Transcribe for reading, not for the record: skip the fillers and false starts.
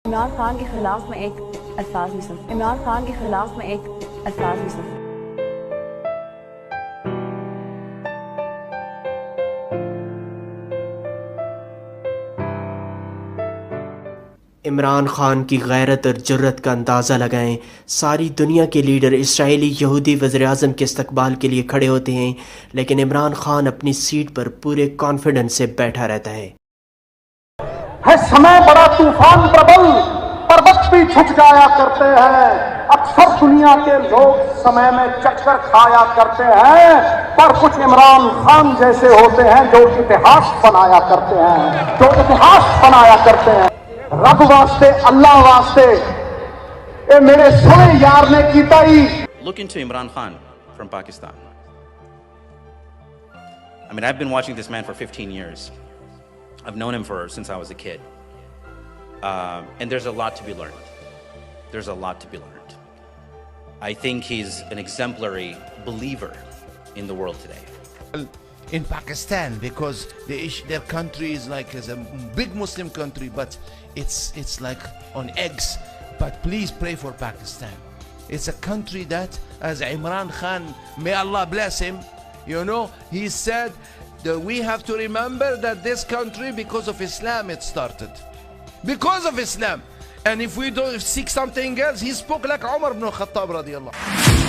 عمران خان کے خلاف میں ایک الفاظ بھی سن عمران خان کے خلاف میں ایک الفاظ بھی سن عمران خان کی غیرت اور جرت کا اندازہ لگائیں. ساری دنیا کے لیڈر اسرائیلی یہودی وزیر اعظم کے استقبال کے لیے کھڑے ہوتے ہیں، لیکن عمران خان اپنی سیٹ پر پورے کانفیڈنس سے بیٹھا رہتا ہے. سمے بڑا طوفان پربل، پروت بھی جھک جایا کرتے ہیں. اکثر دنیا کے لوگ سمے میں چکر کھایا کرتے ہیں، پر کچھ عمران خان جیسے ہوتے ہیں جو اتہاس بنایا کرتے ہیں. رب واسطے، اللہ واسطے، اے میرے سونے یار نے کیتا ہی. Look into Imran Khan from Pakistan. I mean, I've been watching this man for 15 years. I've known him since I was a kid. And there's a lot to be learned. I think he's an exemplary believer in the world today. In Pakistan, because their country is like is a big Muslim country, but it's like on eggs. But please pray for Pakistan. It's a country that, as Imran Khan, may Allah bless him, he said that we have to remember that this country, because of Islam, it started. Because of Islam. And if we don't seek something else, he spoke like Umar ibn Khattab radiyallahu.